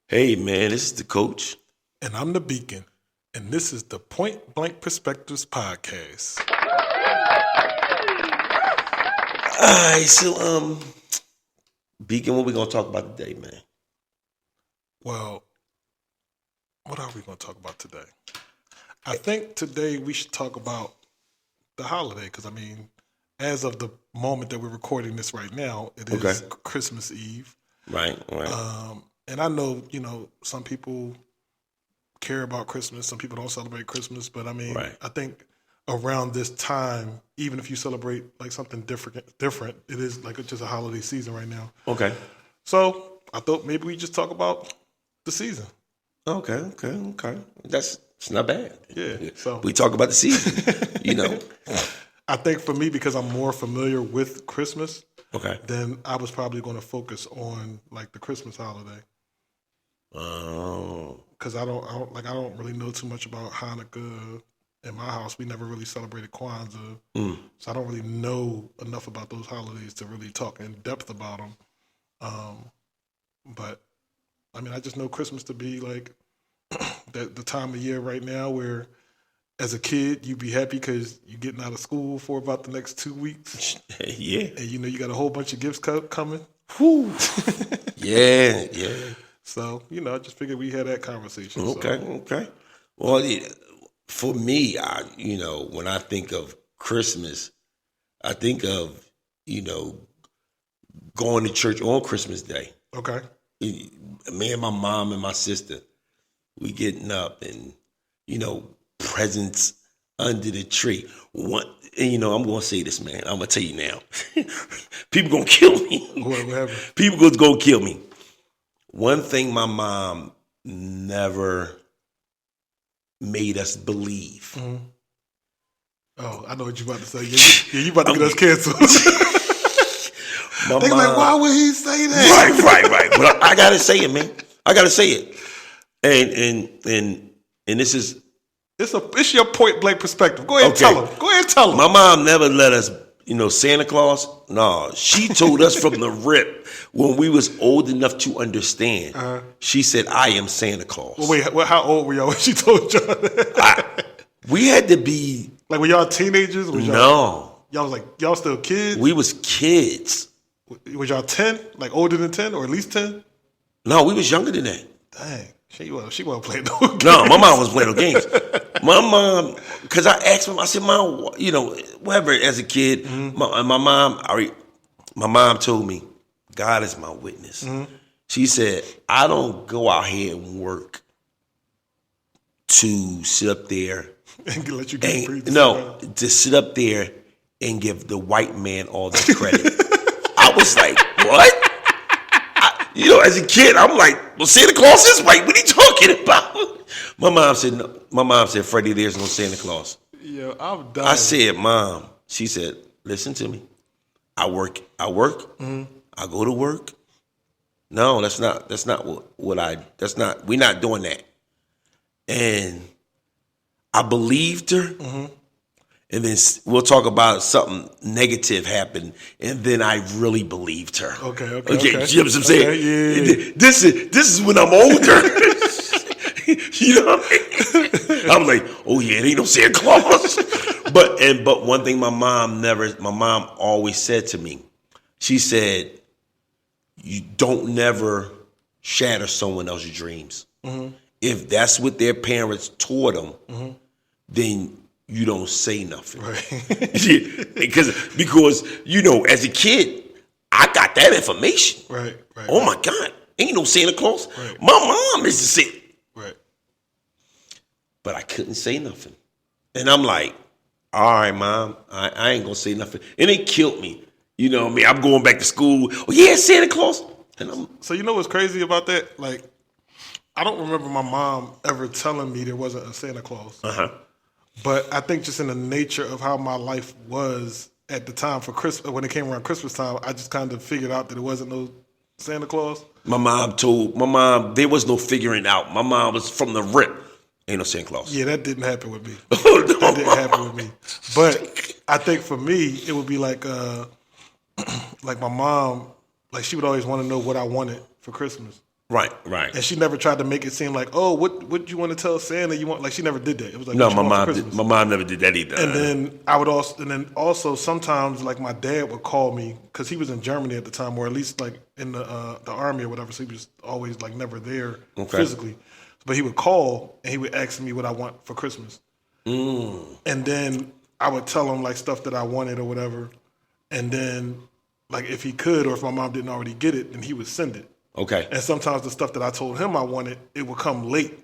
Hey man, this is the coach. And I'm the Beacon, and this is the Point Blank Perspectives podcast. Alright, so Beacon, what we gonna talk about today, man? Well, what are we going to talk about today? I think today we should talk about the holiday, because I mean, as of the moment that we're recording this right now, it is Christmas Eve. Right. And I know, some people care about Christmas, some people don't celebrate Christmas, but I mean, I think around this time, even if you celebrate like something different, it is like it's just a holiday season right now. Okay. So I thought maybe we just talk about the season. Okay. It's not bad. Yeah. So we talk about the season, I think for me, because I'm more familiar with Christmas, then I was probably going to focus on like the Christmas holiday. Oh. Because I don't really know too much about Hanukkah. In my house, we never really celebrated Kwanzaa, so I don't really know enough about those holidays to really talk in depth about them. But I mean, I just know Christmas to be like the time of year right now where, as a kid, you'd be happy because you're getting out of school for about the next 2 weeks. Yeah. And you got a whole bunch of gifts coming. Whew. Yeah. So, I just figured we had that conversation. Okay. Well, for me, when I think of Christmas, I think of, going to church on Christmas Day. Okay. Me and my mom and my sister, we getting up and, presents under the tree. I'm going to say this, man. I'm going to tell you now. People going to kill me. What happened? People going to kill me. One thing my mom never made us believe. Mm-hmm. Oh, I know what you're about to say. You about to get us canceled. They're like, why would he say that? Right. But I gotta say it, man. I gotta say it. And this is it's your point blank perspective. Go ahead and tell him. Go ahead and tell him. My mom never let us, Santa Claus. No, she told us from the rip when we was old enough to understand. She said, "I am Santa Claus." Well, wait, how old were y'all when she told y'all that? We had to be like, were y'all teenagers? No, y'all still kids. We was kids. Was y'all 10? Like older than 10 or at least 10? No, we was younger than that. Dang. She wasn't playing no games. No, my mom was playing no games. My mom, because I asked him, I said, "Mom, whatever." As a kid, my mom told me, God is my witness. She said, "I don't go out here and work to sit up there and let you get free. No, to sit up there and give the white man all the credit." I was like, what? As a kid, I'm like, well, Santa Claus is white. What are you talking about? My mom said, no. My mom said, "Freddie, there's no Santa Claus." Yeah, I'm done. I said, "Mom," she said, "listen to me. I work. I go to work. No, that's not we're not doing that." And I believed her. And then we'll talk about something negative happened, and then I really believed her. Okay. You know what I'm saying? Yeah. This is when I'm older. You know what I mean? I'm like, oh yeah, they don't Santa Claus. But one thing my mom always said to me, she said, "You don't never shatter someone else's dreams. If that's what their parents taught them, then you don't say nothing." Right. Because as a kid, I got that information. Right. Oh my God, ain't no Santa Claus. Right. My mom is the same. Right. But I couldn't say nothing. And I'm like, all right, Mom, I ain't gonna say nothing. And it killed me. You know what I mean? I'm going back to school. Oh yeah, Santa Claus. And So you know what's crazy about that? Like, I don't remember my mom ever telling me there wasn't a Santa Claus. But I think just in the nature of how my life was at the time for Christmas, when it came around Christmas time, I just kind of figured out that there wasn't no Santa Claus. My mom there was no figuring out. My mom was from the rip. Ain't no Santa Claus. Yeah, that didn't happen with me. Oh, no. That didn't happen with me. But I think for me, it would be like like my mom, like she would always want to know what I wanted for Christmas. Right. And she never tried to make it seem like, oh, what you want to tell Santa? You want, like, she never did that. It was like, No, what you want for Christmas? my mom never did that either. And then also sometimes like my dad would call me because he was in Germany at the time, or at least like in the army or whatever. So he was always like never there physically, but he would call and he would ask me what I want for Christmas, and then I would tell him like stuff that I wanted or whatever, and then like if he could or if my mom didn't already get it, then he would send it. Okay. And sometimes the stuff that I told him I wanted, it would come late.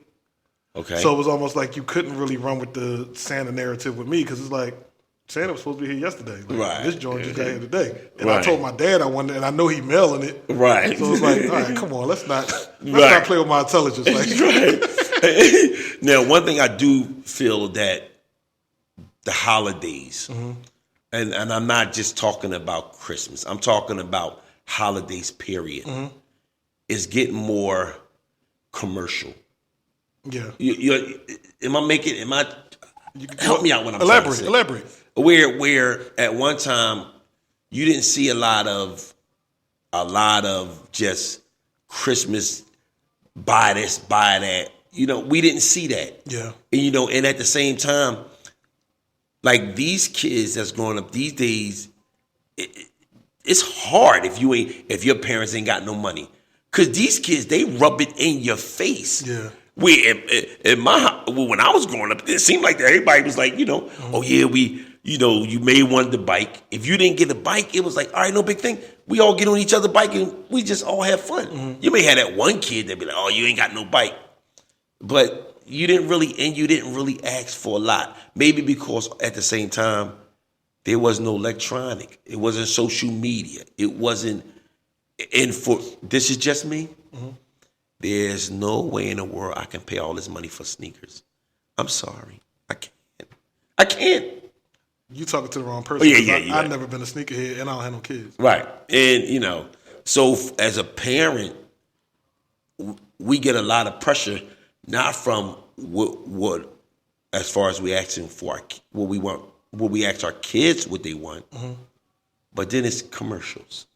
Okay. So it was almost like you couldn't really run with the Santa narrative with me because it's like Santa was supposed to be here yesterday. Like, right. This joint just got here today. And I told my dad I wanted, and I know he mailing it. Right. So it's like, all right, come on, let's not play with my intelligence. Like, right. Now, one thing I do feel that the holidays, and I'm not just talking about Christmas, I'm talking about holidays, period, is getting more commercial. Yeah. Help me out when I'm trying to say. Elaborate. Where at one time you didn't see a lot of just Christmas, buy this, buy that. We didn't see that. Yeah. And and at the same time, like these kids that's growing up these days, it's hard if your parents ain't got no money. Cause these kids, they rub it in your face. Yeah. When I was growing up, it seemed like everybody was like, oh yeah, you may want the bike. If you didn't get a bike, it was like, all right, no big thing. We all get on each other's bike and we just all have fun. You may have that one kid that be like, oh, you ain't got no bike. But you didn't really ask for a lot. Maybe because at the same time, there was no electronic. It wasn't social media. It wasn't, and for, this is just me. There's no way in the world I can pay all this money for sneakers. I'm sorry. I can't. You talking to the wrong person. I've never been a sneakerhead and I don't have no kids. Right. And, so as a parent, we get a lot of pressure, not from what as far as we asking for what we want, what we ask our kids what they want, but then it's commercials.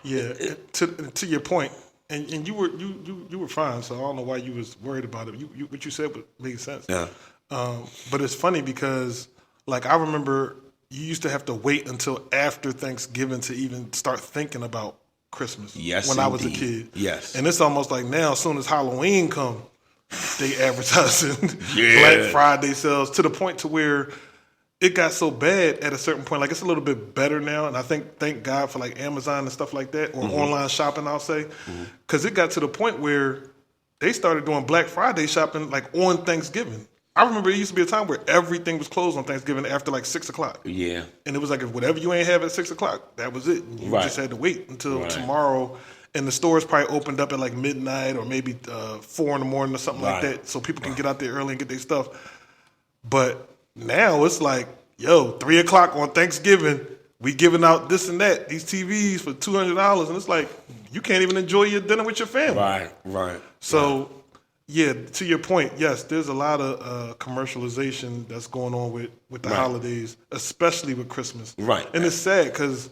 Yeah. To your point, and you were fine, so I don't know why you was worried about it. What you said made sense. Yeah. But it's funny because, like, I remember you used to have to wait until after Thanksgiving to even start thinking about Christmas. Yes, when I was a kid. Yes. And it's almost like now, as soon as Halloween come, they advertising Yeah. Black Friday sales to the point to where it got so bad at a certain point. Like, it's a little bit better now, and I thank God for like Amazon and stuff like that, or online shopping, I'll say, because it got to the point where they started doing Black Friday shopping like on Thanksgiving. I remember it used to be a time where everything was closed on Thanksgiving after like 6 o'clock. Yeah. And it was like, if whatever you ain't have at 6 o'clock, that was it. You just had to wait until tomorrow. And the stores probably opened up at like midnight or maybe 4 in the morning or something like that, so people can get out there early and get their stuff. But now it's like, 3 o'clock on Thanksgiving, we giving out this and that, these TVs for $200, and it's like, you can't even enjoy your dinner with your family. Right. So, yeah, to your point, yes, there's a lot of commercialization that's going on with the holidays, especially with Christmas. Right. And it's sad because,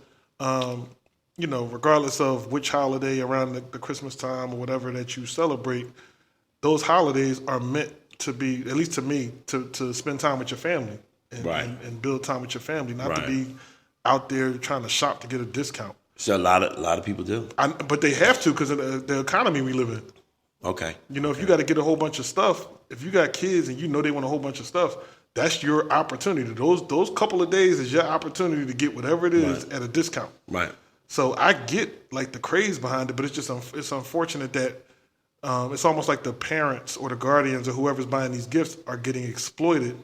regardless of which holiday around the Christmas time or whatever that you celebrate, those holidays are meant to be, at least to me, to spend time with your family and build time with your family, not to be out there trying to shop to get a discount. So a lot of people do. But they have to because of the economy we live in. Okay. If you got to get a whole bunch of stuff, if you got kids and they want a whole bunch of stuff, that's your opportunity. Those couple of days is your opportunity to get whatever it is at a discount. Right. So I get like the craze behind it, but it's just it's unfortunate that it's almost like the parents or the guardians or whoever's buying these gifts are getting exploited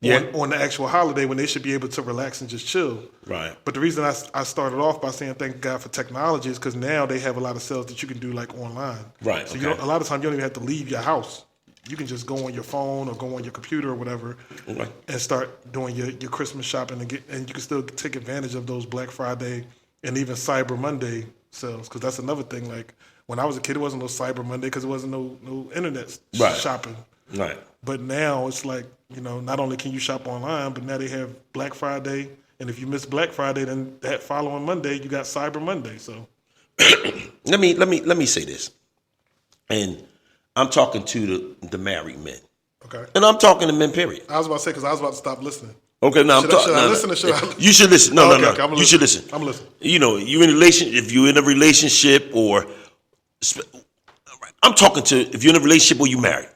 on the actual holiday when they should be able to relax and just chill. Right. But the reason I started off by saying thank God for technology is because now they have a lot of sales that you can do like online. Right. So a lot of times you don't even have to leave your house. You can just go on your phone or go on your computer or whatever and start doing your Christmas shopping and you can still take advantage of those Black Friday and even Cyber Monday sales, because that's another thing. Like when I was a kid, it wasn't no Cyber Monday because it wasn't no internet shopping. Right. But now it's like, not only can you shop online, but now they have Black Friday, and if you miss Black Friday, then that following Monday you got Cyber Monday. So let me say this. And I'm talking to the married men. Okay. And I'm talking to men, period. I was about to say, because I was about to stop listening. Okay, now Should I listen or should I? You should listen. No, Okay, no. okay, You should listen. I'm listening. You know, if you're in a relationship or I'm talking to if you're in a relationship or you married.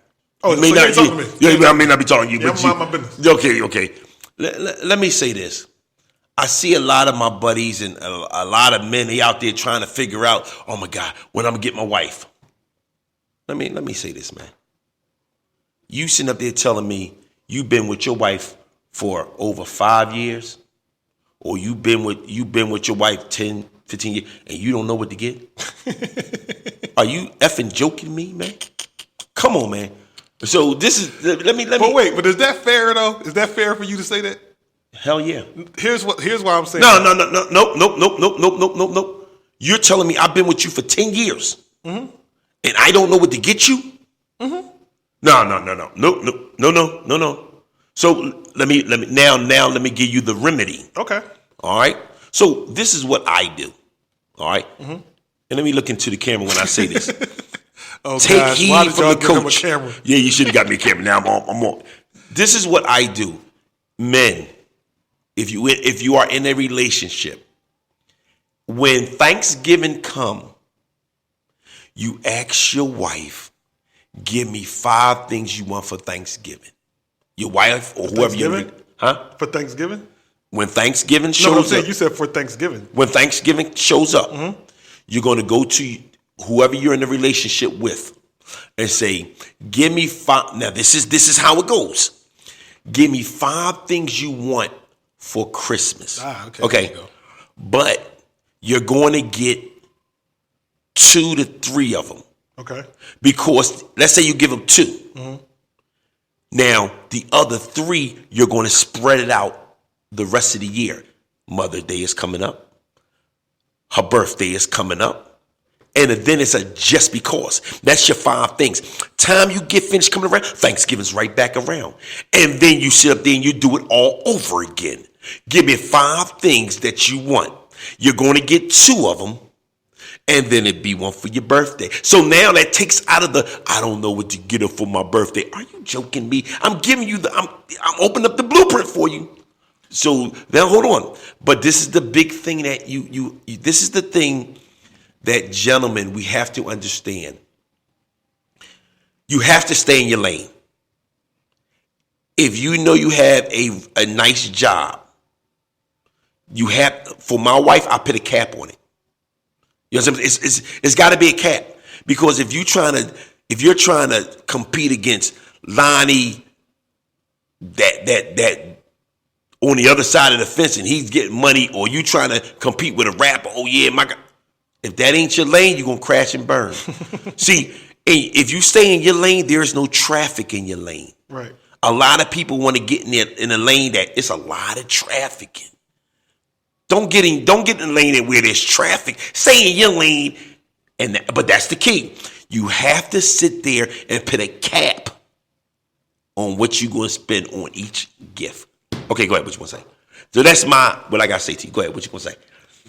Oh, you may so not, you ain't talking to me. I may not be talking to you, Yeah, but I'm mind my business. Okay. Let me say this. I see a lot of my buddies and a lot of men, they out there trying to figure out, oh my God, when I'm gonna get my wife. Let me say this, man. You sitting up there telling me you've been with your wife for over 5 years, or you've been with your wife 10, 15 years, and you don't know what to get? Are you effing joking me, man? Come on, man. So this is let me. But wait, but is that fair though? Is that fair for you to say that? Hell yeah. Here's why I'm saying. No. You're telling me I've been with you for 10 years, and I don't know what to get you? No. So let me give you the remedy. Okay. All right. So this is what I do. All right. And let me look into the camera when I say this. Oh, Take gosh. heed Why did from y'all the give him a coach. camera? Yeah, you should have got me a camera. Now I'm on. This is what I do, men. If you are in a relationship, when Thanksgiving come, you ask your wife, give me 5 things you want for Thanksgiving. Your wife or whoever you're For Thanksgiving? When Thanksgiving shows No, I'm saying up. you said for Thanksgiving. When Thanksgiving shows up, you're going to go to whoever you're in a relationship with and say, give me 5. Now, this is how it goes. Give me 5 things you want for Christmas. Okay. But you're going to get 2 to 3 of them. Okay. Because let's say you give them 2. Now, the other 3, you're going to spread it out the rest of the year. Mother's Day is coming up. Her birthday is coming up. And then it's a just because. That's your 5 things. Time you get finished coming around, Thanksgiving's right back around. And then you sit up there and you do it all over again. Give me 5 things that you want. You're going to get 2 of them. And then it'd be one for your birthday. So now that takes out of the, I don't know what to get her for my birthday. Are you joking me? I'm giving you I'm opening up the blueprint for you. So now hold on. But this is the big thing that this is the thing that, gentlemen, we have to understand. You have to stay in your lane. If you know you have a nice job, for my wife, I put a cap on it. You know what I'm saying? It's got to be a cap, because if you're trying to compete against Lonnie, that on the other side of the fence, and he's getting money, or you trying to compete with a rapper, oh yeah, my God. If that ain't your lane, you're going to crash and burn. See, if you stay in your lane, there is no traffic in your lane. Right. A lot of people want to get in a lane that it's a lot of traffic in. Don't get in the lane where there's traffic. Stay in your lane, but that's the key. You have to sit there and put a cap on what you're going to spend on each gift. Okay, go ahead. What you want to say? So that's what I got to say to you. Go ahead. What you want to say?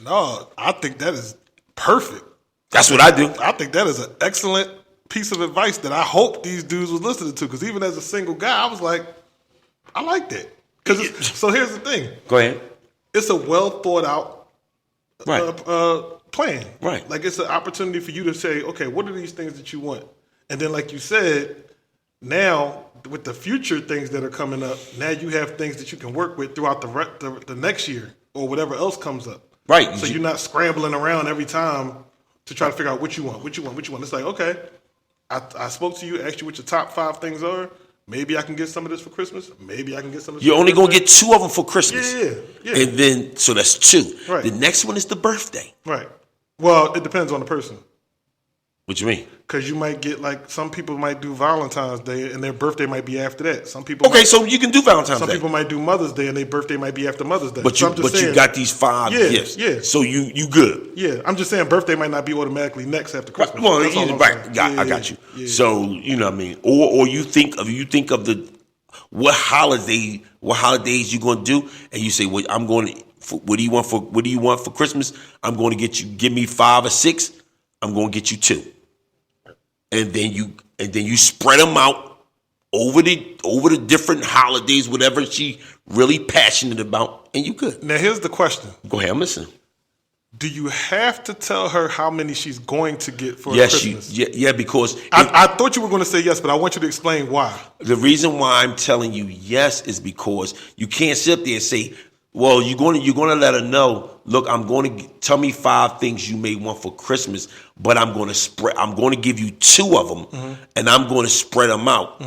No, I think that is perfect. That's what I do. I think that is an excellent piece of advice that I hope these dudes was listening to. Because even as a single guy, I was like, I like that. So here's the thing. Go ahead. It's a well thought out plan. Right. Like, it's an opportunity for you to say, okay, what are these things that you want? And then, like you said, now with the future things that are coming up, now you have things that you can work with throughout the next year or whatever else comes up. Right. So you're not scrambling around every time to try to figure out what you want. It's like, okay, I spoke to you, asked you what your top 5 things are. Maybe I can get some of this for Christmas. Maybe I can get some of this. You're only going to get 2 of them for Christmas. Yeah. And then, so that's 2. Right. The next one is the birthday. Right. Well, it depends on the person. What you mean? Because you might get, like, some people might do Valentine's Day and their birthday might be after that. Some people. Okay, so you can do Valentine's Day. Some people might do Mother's Day and their birthday might be after Mother's Day. But you got these 5 gifts. Yeah. So you good. Yeah. I'm just saying birthday might not be automatically next after Christmas. Well, That's all I'm saying. I got you. Yeah. So, you know what I mean? Or you think of the what holidays you going to do, and you say, well, I'm going to, what do you want for Christmas? I'm going to give me 5 or 6. I'm going to get you 2. and then you spread them out over the different holidays, whatever she really passionate about, and you good. Now here's the question. Go ahead, I'm listening. Do you have to tell her how many she's going to get for Yes, Christmas? yeah, because I thought you were going to say yes, but I want you to explain why. the reason why I'm telling you yes is because you can't sit up there and say, well, you're going to let her know, look, I'm going to tell me 5 things you may want for Christmas, but I'm going to give you 2 of them, and I'm going to spread them out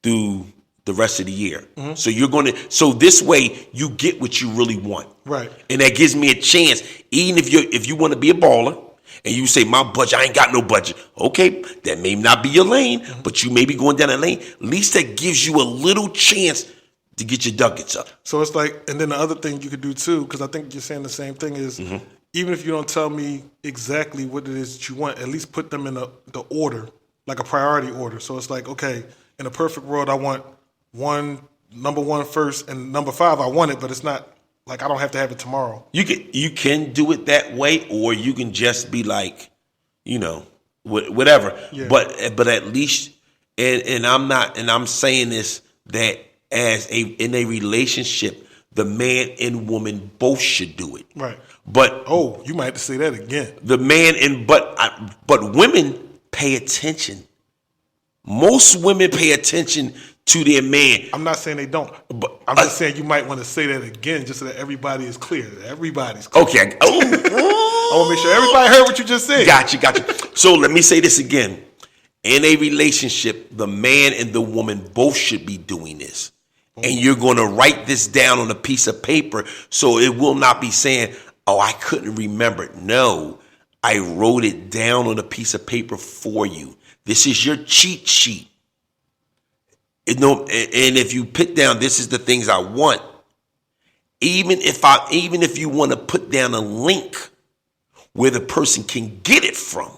through the rest of the year. So this way you get what you really want. Right. And that gives me a chance, even if you want to be a baller and you say, my budget, I ain't got no budget. Okay, that may not be your lane, but you may be going down that lane. At least that gives you a little chance to get your ducats up. So it's like, and then the other thing you could do too, because I think you're saying the same thing, is even if you don't tell me exactly what it is that you want, at least put them in the order, like a priority order. So it's like, okay, in a perfect world, I want number 1 first, and number 5 I want it, but it's not like I don't have to have it tomorrow. You can do it that way, or you can just be like, whatever. Yeah. But at least, and I'm saying this, that in a relationship, the man and woman both should do it. Right. But you might have to say that again. the man but women pay attention. Most women pay attention to their man. I'm not saying they don't, but I'm just saying you might want to say that again, just so that everybody is clear. Everybody's clear. Okay. I want to make sure everybody heard what you just said. Got you. So let me say this again. In a relationship, the man and the woman both should be doing this. And you're going to write this down on a piece of paper, so it will not be saying, oh, I couldn't remember it. No, I wrote it down on a piece of paper for you. This is your cheat sheet. And if you put down, this is the things I want. Even if you want to put down a link where the person can get it from,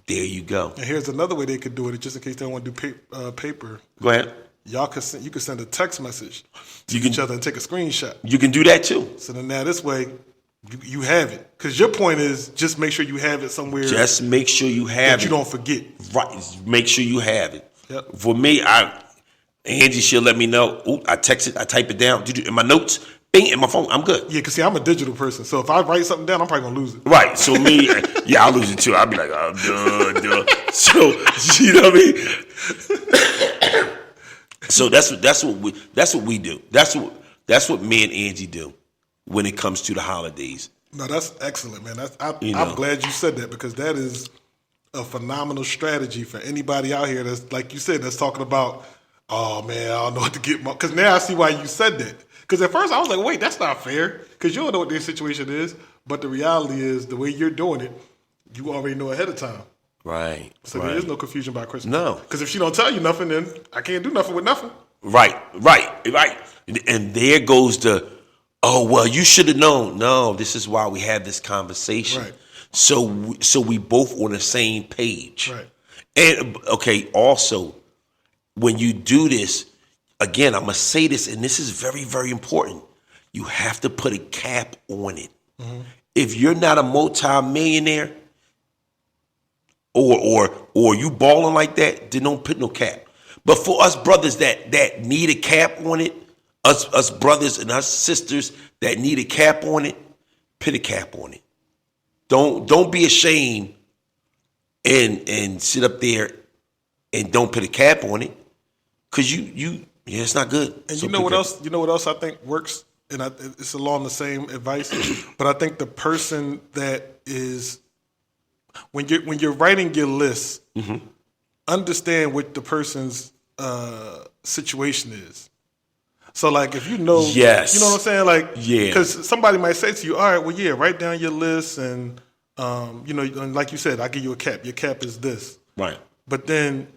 there you go. And here's another way they could do it, just in case they don't want to do paper. Go ahead. You could send a text message to each other and take a screenshot. You can do that too. So then now this way, you have it. Because your point is just make sure you have it somewhere. Just make sure you have that it. you don't forget. Right. Make sure you have it. Yep. For me, Angie, she'll let me know. Ooh, I text it. I type it down. In my notes, bing, in my phone. I'm good. Yeah, because see, I'm a digital person. So if I write something down, I'm probably going to lose it. Right. So me, yeah, I'll lose it too. I'll be like, oh, duh. So, you know what I mean? So that's what we do. That's what me and Angie do when it comes to the holidays. No, that's excellent, man. I'm glad you said that, because that is a phenomenal strategy for anybody out here that's, like you said, that's talking about, oh man, I don't know what to get. Because now I see why you said that. Because at first I was like, wait, that's not fair, because you don't know what their situation is. But the reality is, the way you're doing it, you already know ahead of time. Right. So there is no confusion by Christmas. No. Because if she don't tell you nothing, then I can't do nothing with nothing. Right. And there goes the, oh, well, you should have known. No, this is why we had this conversation. Right. So we both on the same page. Right. And, okay, also, when you do this, again, I'm going to say this, and this is very, very important. You have to put a cap on it. Mm-hmm. If you're not a multi-millionaire, or you balling like that, then don't put no cap. But for us brothers that need a cap on it, us brothers and us sisters that need a cap on it, put a cap on it. Don't be ashamed and sit up there and don't put a cap on it, because it's not good. And so you know what else? You know what else I think works, and it's along the same advice. But I think the person that is, when you're writing your list, understand what the person's situation is. So, like, if you know, yes, you know what I'm saying, like, yeah, because somebody might say to you, all right, well, yeah, write down your list, and and like you said, I give you a cap. Your cap is this, right? But then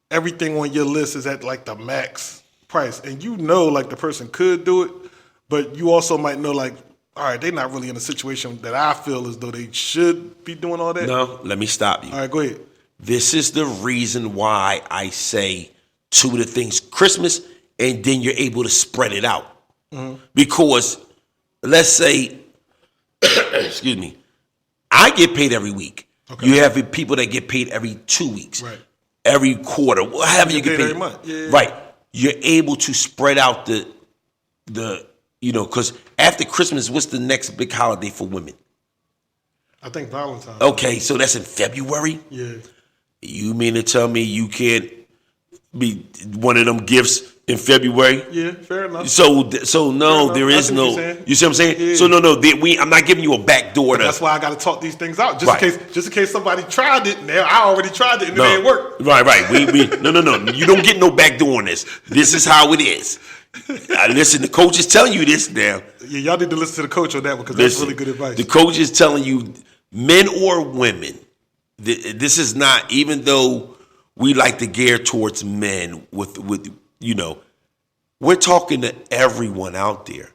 everything on your list is at like the max price, and like the person could do it, but you also might know, like, all right, they're not really in a situation that I feel as though they should be doing all that. No, let me stop you. All right, go ahead. This is the reason why I say 2 of the things Christmas, and then you're able to spread it out. Mm-hmm. Because let's say, excuse me, I get paid every week. Okay. You have people that get paid every 2 weeks, Right. every quarter, whatever you get paid every month. Yeah. Right. You're able to spread out the because after Christmas, what's the next big holiday for women? I think Valentine's. Okay, so that's in February. Yeah. You mean to tell me you can't be one of them gifts in February? Yeah, fair enough. So no, enough. there I is see what no. you're saying. You see what I'm saying? Yeah. So no, I'm not giving you a back door. That's why I got to talk these things out, just Right. in case somebody tried it. Now I already tried it and it didn't work. Right. We no. You don't get no back door on this. This is how it is. Listen, the coach is telling you this now. Yeah, y'all need to listen to the coach on that one because that's really good advice. The coach is telling you, men or women, this is not, even though we like to gear towards men with we're talking to everyone out there.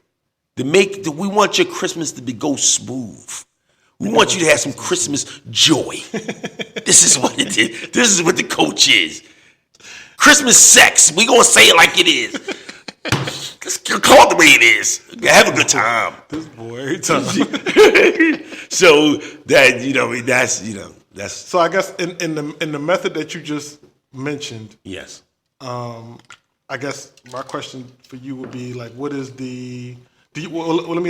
We want your Christmas to go smooth. We want you to have some Christmas joy. This is what it is. This is what the coach is. Christmas sex. We gonna say it like it is. Call it the way it is. Have a good time. This boy, every time. So that's So I guess in the method that you just mentioned, yes. I guess my question for you would be like, what is let me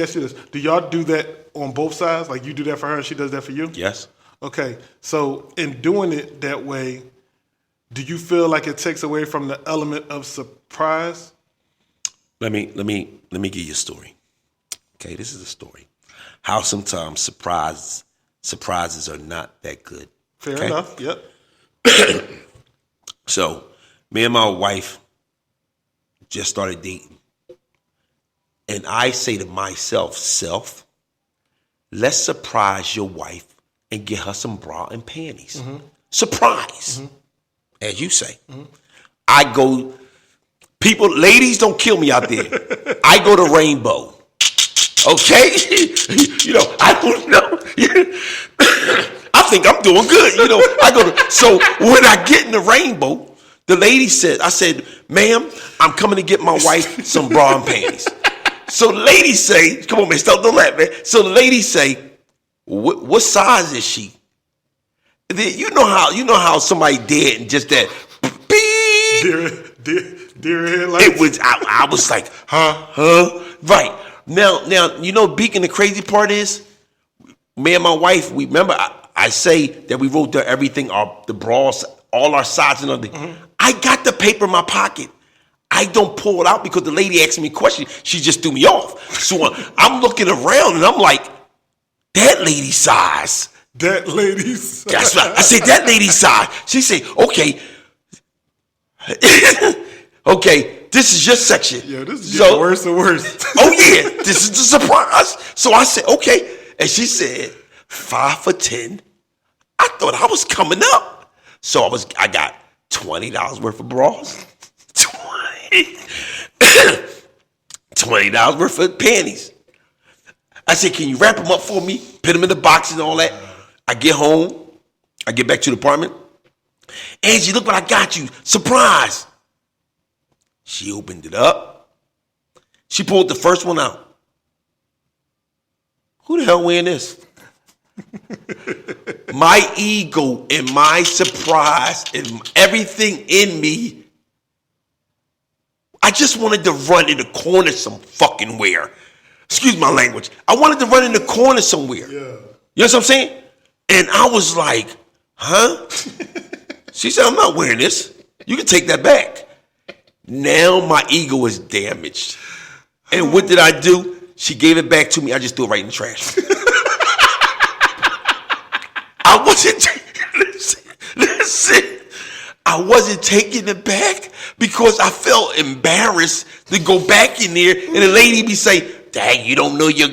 ask you this. Do y'all do that on both sides? Like you do that for her and she does that for you? Yes. Okay. So in doing it that way, do you feel like it takes away from the element of surprise? Let me give you a story. Okay, this is a story. How sometimes surprises are not that good. Fair enough. Yep. So, me and my wife just started dating. And I say to myself, let's surprise your wife and get her some bra and panties. Mm-hmm. Surprise, as you say. Mm-hmm. I go, ladies, don't kill me out there. I go to Rainbow. Okay? I don't know. I think I'm doing good. So when I get in the Rainbow, the lady said, I said, ma'am, I'm coming to get my wife some bra and panties. So the lady say, come on, man, don't laugh, man. So the lady say, what size is she? You know how somebody dead and just that beep. Deer headlights. It was I was like, huh? Right. Now, Beacon, the crazy part is, me and my wife, we remember I say that we wrote down everything, the bras, all our sides and everything. Mm-hmm. I got the paper in my pocket. I don't pull it out because the lady asked me a question. She just threw me off. So I'm looking around and I'm like, that lady's size. That lady's size. That's right. I said, that lady's size. She said, okay. Okay, this is your section. Yeah, this is getting worse and worse. Oh yeah, this is the surprise. So I said, okay. And she said, 5 for 10. I thought I was coming up. So I got $20 worth of bras. $20 worth of panties. I said, can you wrap them up for me? Put them in the boxes and all that. I get home. I get back to the apartment. Angie, look what I got you. Surprise. She opened it up. She pulled the first one out. Who the hell wearing this? My ego and my surprise and everything in me, I just wanted to run in the corner some fucking where. Excuse my language. I wanted to run in the corner somewhere. Yeah. You know what I'm saying? And I was like, huh? She said, I'm not wearing this. You can take that back. Now my ego is damaged. And what did I do? She gave it back to me. I just threw it right in the trash. I wasn't listen. I wasn't taking it back because I felt embarrassed to go back in there and the lady be say, "Dang, you don't know your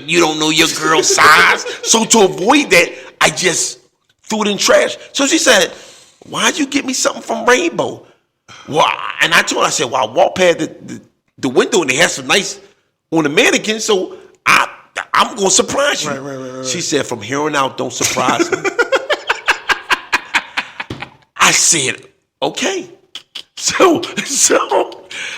girl's size." So to avoid that, I just threw it in trash. So she said, "Why'd you get me something from Rainbow?" Well, and I told her, I said, "Well, I walked past the window and they had some nice on the mannequin, so I'm gonna surprise you." Right. She said, "From here on out, don't surprise me." I said, okay. So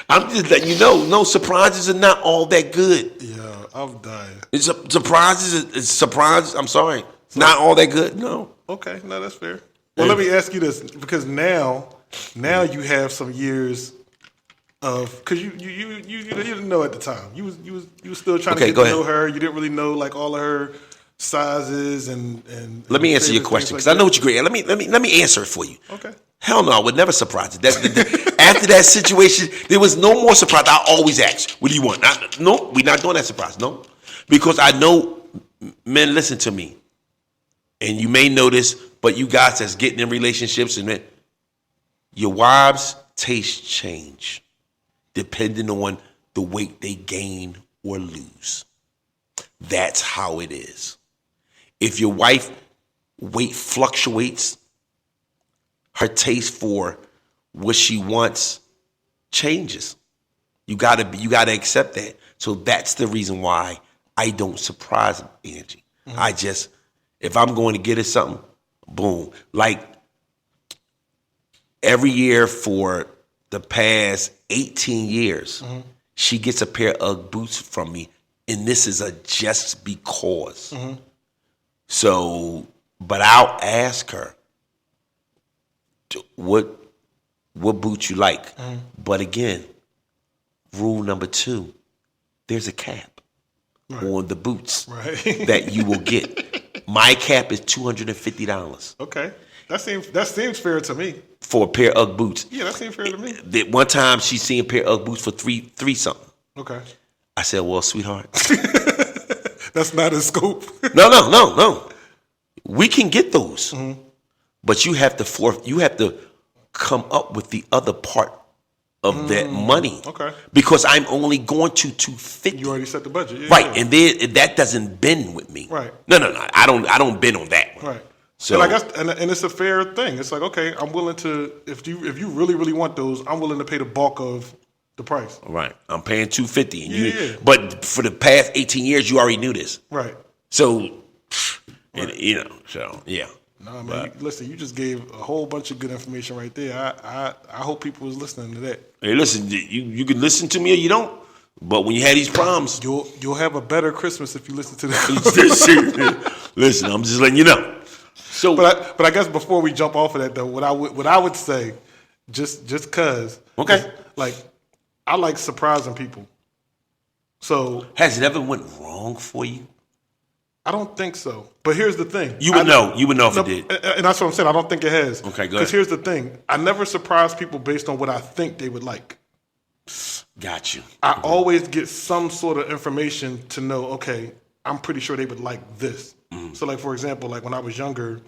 I'm just letting you know, no, surprises are not all that good. Yeah, I'm dying. Surprises, I'm sorry. Not all that good. No. Okay, no, that's fair. Well, let me ask you this, because now you have some years of, because you didn't know at the time. You was still trying to get to know her. You didn't really know like all of her sizes and let me answer your question, because I know what you're great. Let me answer it for you. Okay. Hell no, I would never surprise you. After that situation, there was no more surprise. I always ask, what do you want? No, we're not doing that surprise. No. Because I know, men, listen to me. And you may know this, but you guys that's getting in relationships, and your wives' tastes change depending on the weight they gain or lose. That's how it is. If your wife weight fluctuates, her taste for what she wants changes. You gotta accept that. So that's the reason why I don't surprise Angie. Mm-hmm. If I'm going to get her something, boom. Like every year for the past 18 years, mm-hmm. she gets a pair of boots from me, and this is a just because. Mm-hmm. So, but I'll ask her, what boots you like? Mm-hmm. But again, rule number 2, there's a cap on the boots that you will get. My cap is $250. Okay, that seems fair to me. For a pair of boots. Yeah, that seems fair to me. One time she seen a pair of boots for three something. Okay. I said, well, sweetheart. That's not in scope. No. We can get those. Mm-hmm. But you have to come up with the other part of that money. Okay. Because I'm only going to $250. You already set the budget. Yeah, right. Yeah. And that doesn't bend with me. Right. No. I don't bend on that one. Right. So, and I guess, and it's a fair thing. It's like, okay, I'm willing to, if you really, really want those, I'm willing to pay the bulk of the price. Right. I'm paying $250. And but for the past 18 years, you already knew this. Right. So, right. So, yeah. No, man, listen, you just gave a whole bunch of good information right there. I hope people was listening to that. Hey, listen, you can listen to me or you don't. But when you have these problems, you'll have a better Christmas if you listen to this. Listen, I'm just letting you know. So, but I guess before we jump off of that though, what I would say, just cause, okay, like I like surprising people. So has it ever went wrong for you? I don't think so. But here's the thing: you would know if it did, and that's what I'm saying. I don't think it has. Okay, go ahead. Because here's the thing: I never surprise people based on what I think they would like. Got you. I always get some sort of information to know. Okay, I'm pretty sure they would like this. Mm-hmm. So, like for example, like when I was younger,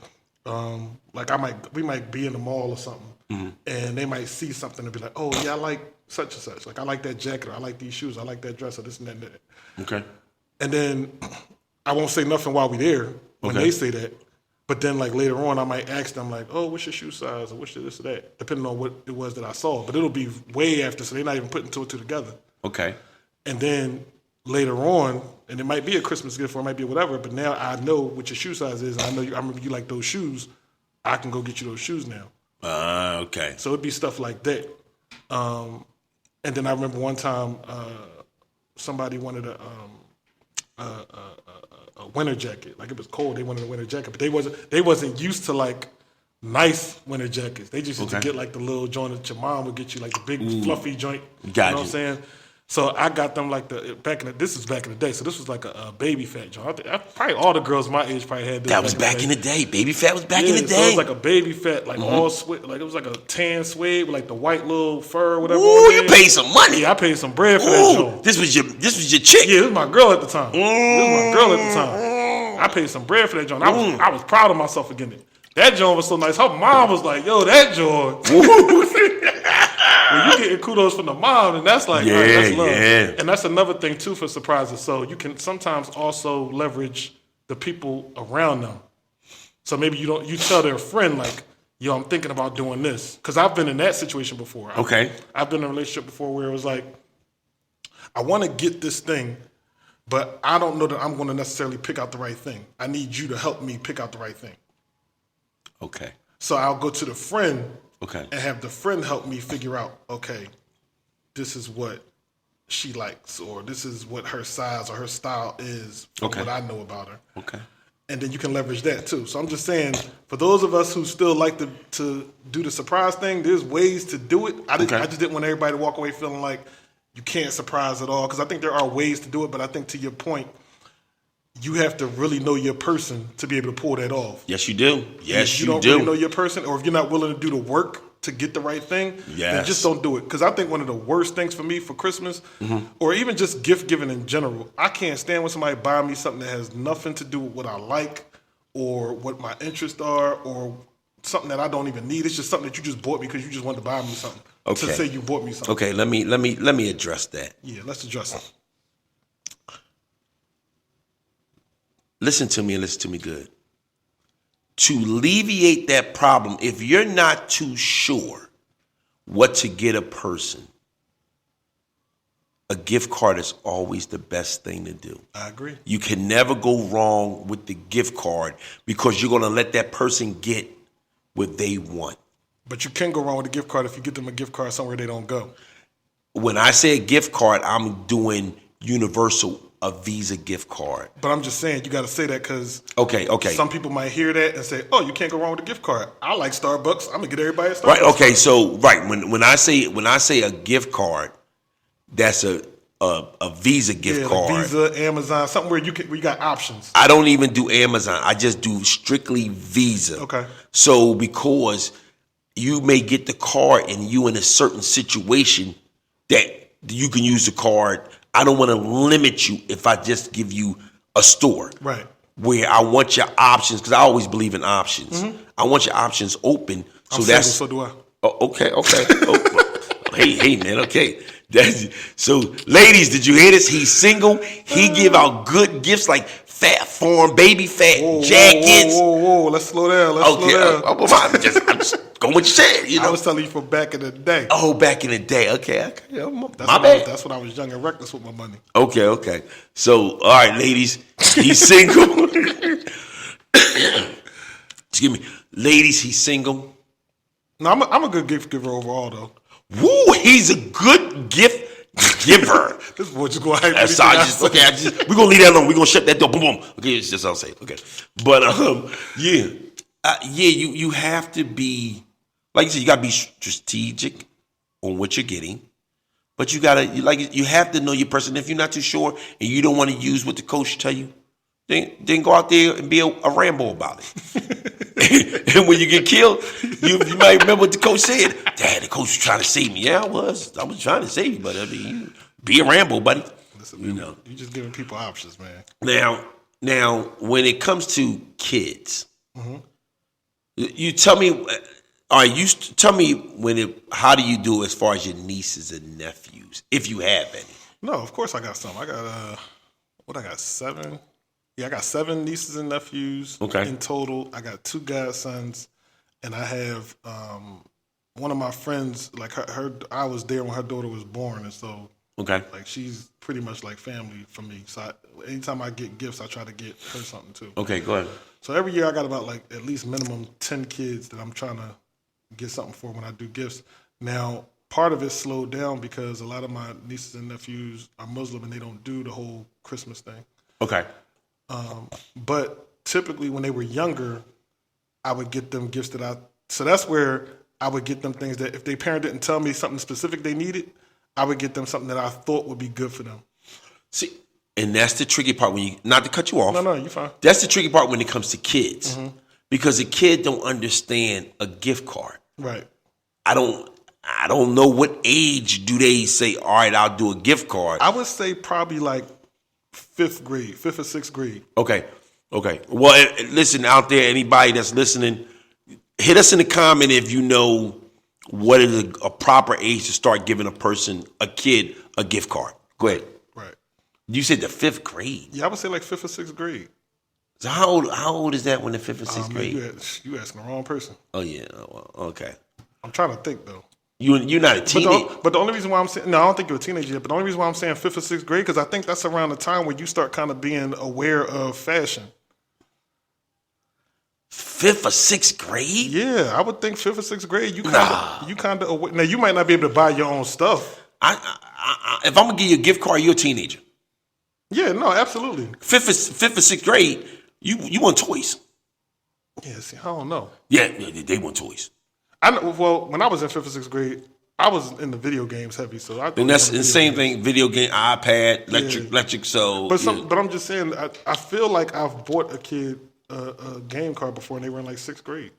like we might be in the mall or something, mm-hmm. and they might see something and be like, "Oh yeah, I like such and such. Like I like that jacket. Or I like these shoes. I like that dress. Or this and that." And that. Okay. And then I won't say nothing while we're there when they say that. But then like later on, I might ask them like, "Oh, what's your shoe size? Or what's your this or that?" Depending on what it was that I saw. But it'll be way after, so they're not even putting two and two together. Okay. And then later on, and it might be a Christmas gift or it might be whatever, but now I know what your shoe size is. And I remember you like those shoes. I can go get you those shoes now. Okay. So it'd be stuff like that. And then I remember one time somebody wanted a winter jacket. Like it was cold, they wanted a winter jacket, but they wasn't used to like nice winter jackets. They just used to get like the little joint that your mom would get you, like the big fluffy joint. You know what I'm saying? So I got them like this is back in the day. So this was like a baby fat joint. Probably all the girls my age probably had this. That was back in the day. Baby fat was back in the day. So it was like a baby fat, like all suede, like it was like a tan suede with like the white little fur or whatever. Ooh, you paid some money. Yeah, I paid some bread for that joint. This was your chick. Yeah, this was my girl at the time. I paid some bread for that joint. I was proud of myself for getting it. That joint was so nice. Her mom was like, "Yo, that joint." When you getting kudos from the mom, and that's like, that's love. Yeah. And that's another thing too for surprises. So you can sometimes also leverage the people around them. So maybe you tell their friend like, "Yo, I'm thinking about doing this," because I've been in that situation before. Okay. I've been in a relationship before where it was like, I want to get this thing, but I don't know that I'm going to necessarily pick out the right thing. I need you to help me pick out the right thing. Okay. So I'll go to the friend. Okay. And have the friend help me figure out, okay, this is what she likes, or this is what her size or her style is from what I know about her. Okay. and then you can leverage that too. So I'm just saying, for those of us who still like to do the surprise thing, there's ways to do it. I just didn't want everybody to walk away feeling like you can't surprise at all, because I think there are ways to do it. But I think, to your point, you have to really know your person to be able to pull that off. Yes, you do. Yes, if you don't really know your person, or if you're not willing to do the work to get the right thing, then just don't do it. Because I think one of the worst things for me for Christmas, or even just gift giving in general, I can't stand when somebody buy me something that has nothing to do with what I like or what my interests are, or something that I don't even need. It's just something that you just bought me because you just wanted to buy me something. Okay. To say you bought me something. Okay, let me address that. Yeah, let's address it. Listen to me and listen to me good. To alleviate that problem, if you're not too sure what to get a person, a gift card is always the best thing to do. I agree. You can never go wrong with the gift card, because you're going to let that person get what they want. But you can go wrong with a gift card if you get them a gift card somewhere they don't go. When I say a gift card, I'm doing universal, a Visa gift card. But I'm just saying, you got to say that because okay. Some people might hear that and say, "Oh, you can't go wrong with a gift card. I like Starbucks. I'm gonna get everybody a Starbucks." Right. Okay. So when I say a gift card, that's a Visa gift card. Visa, Amazon, something where you got options. I don't even do Amazon. I just do strictly Visa. Okay. So because you may get the card and you in a certain situation that you can use the card. I don't want to limit you if I just give you a store. Right. Where I want your options, because I always believe in options. I want your options open. So I'm single, so do I. Oh, okay. Oh, hey, man. Okay. So, ladies, did you hear this? He's single. He give out good gifts like Fat Farm, baby fat jackets. Whoa. Let's slow down. I'm just going what you said. You know? I was telling you from back in the day. Oh, back in the day. Okay. My bad. That's when I was young and reckless with my money. Okay. So, all right, ladies, he's single. Excuse me. Ladies, he's single. No, I'm a good gift giver overall, though. Woo, he's a good gift giver. This boy just go ahead. We're gonna leave that alone. We're gonna shut that door. Boom, boom. Okay, it's just I'll say. Okay, but you have to be, like you said, you gotta be strategic on what you're getting, but you have to know your person. If you're not too sure and you don't want to use what the coach tell you, then go out there and be a Rambo about it. And when you get killed, you might remember what the coach said. Dad, the coach was trying to save me. Yeah, I was trying to save you, but I mean, you be a Rambo, buddy. Listen, you know, you're just giving people options, man. Now, when it comes to kids, you tell me. All right, tell me how do you do as far as your nieces and nephews, if you have any? No, of course I got some. I got 7. Yeah, I got 7 nieces and nephews in total. I got 2 godsons, and I have one of my friends. Like her, I was there when her daughter was born, and so like she's pretty much like family for me. So anytime I get gifts, I try to get her something too. Okay, go ahead. So every year I got about like at least minimum 10 kids that I'm trying to get something for when I do gifts. Now, part of it slowed down because a lot of my nieces and nephews are Muslim and they don't do the whole Christmas thing. Okay. But typically when they were younger, I would get them gifts so that's where I would get them things that if their parent didn't tell me something specific they needed, I would get them something that I thought would be good for them. See, and that's the tricky part not to cut you off. No, you're fine. That's the tricky part when it comes to kids. Because a kid don't understand a gift card. Right. I don't know what age do they say, all right, I'll do a gift card. I would say probably like 5th or 6th grade. Okay. Well, listen, out there, anybody that's listening, hit us in the comment if you know what is a proper age to start giving a kid, a gift card. Go ahead. Right. You said the 5th grade. Yeah, I would say like 5th or 6th grade. So how old is that when the 5th or 6th grade? You asking the wrong person. Oh, yeah. Well, okay. I'm trying to think, though. You're not a teenager? But the only reason why I'm saying, no, I don't think you're a teenager yet, but the only reason why I'm saying 5th or 6th grade, because I think that's around the time when you start kind of being aware of fashion. 5th or 6th grade? Yeah, I would think 5th or 6th grade. You kind of aware. Now, you might not be able to buy your own stuff. If I'm going to give you a gift card, you're a teenager. Yeah, no, absolutely. 5th or 6th grade, You want toys? Yeah, see, I don't know. Yeah, they want toys. I know. Well, when I was in 5th or 6th grade, I was in the video games heavy, so I. And that's the same thing. Video game, iPad, electric. So, but I'm just saying. I feel like I've bought a kid a game card before, and they were in like 6th grade.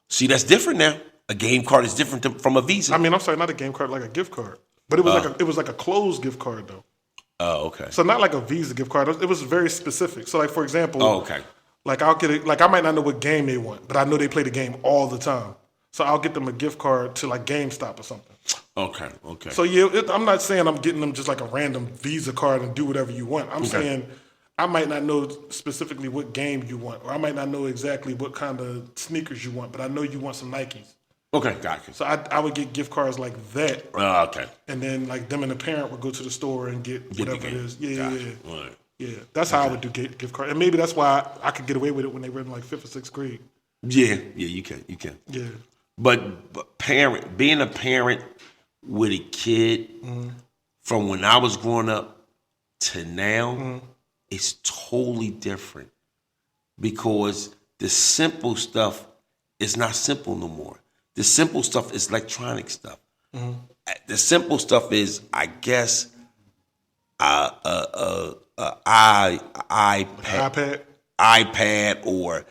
See, that's different now. A game card is different from a Visa. I mean, I'm sorry, not a game card, like a gift card. But it was like a closed gift card though. Oh, okay. So not like a Visa gift card. It was very specific. So like for example, okay. Like I'll get it. Like I might not know what game they want, but I know they play the game all the time. So I'll get them a gift card to like GameStop or something. Okay. So yeah, I'm not saying I'm getting them just like a random Visa card and do whatever you want. I'm saying I might not know specifically what game you want, or I might not know exactly what kind of sneakers you want, but I know you want some Nikes. Okay, gotcha. So I would get gift cards like that. Okay. And then like them and the parent would go to the store and get whatever it is. Yeah, gotcha. Right. Yeah. That's how I would do gift cards. And maybe that's why I could get away with it when they were in like 5th or 6th grade. Yeah, you can. Yeah. But being a parent with a kid from when I was growing up to now, it's totally different because the simple stuff is not simple no more. The simple stuff is electronic stuff. The simple stuff is, I guess, iPad or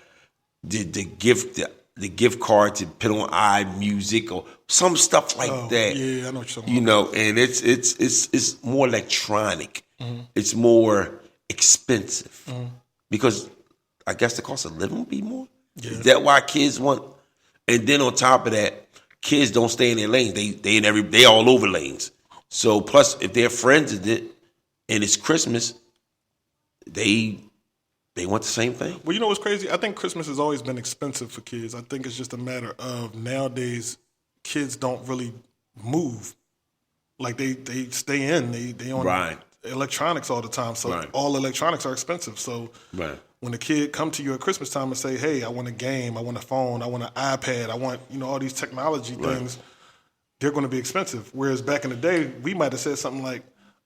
the gift card to put on iMusic or some stuff like that. Yeah, I know what you're talking about. You know, and it's more electronic. It's more expensive because I guess the cost of living would be more. Yeah. Is that why kids want? And then on top of that, kids don't stay in their lanes. They all over lanes. So plus, if they're friends in it and it's Christmas, they want the same thing. Well, you know what's crazy? I think Christmas has always been expensive for kids. I think it's just a matter of nowadays kids don't really move. Like they stay in. They on electronics all the time. So all electronics are expensive. So when a kid come to you at Christmas time and say, hey, I want a game, I want a phone, I want an iPad, I want, all these technology things, they're going to be expensive. Whereas back in the day, we might have said something like,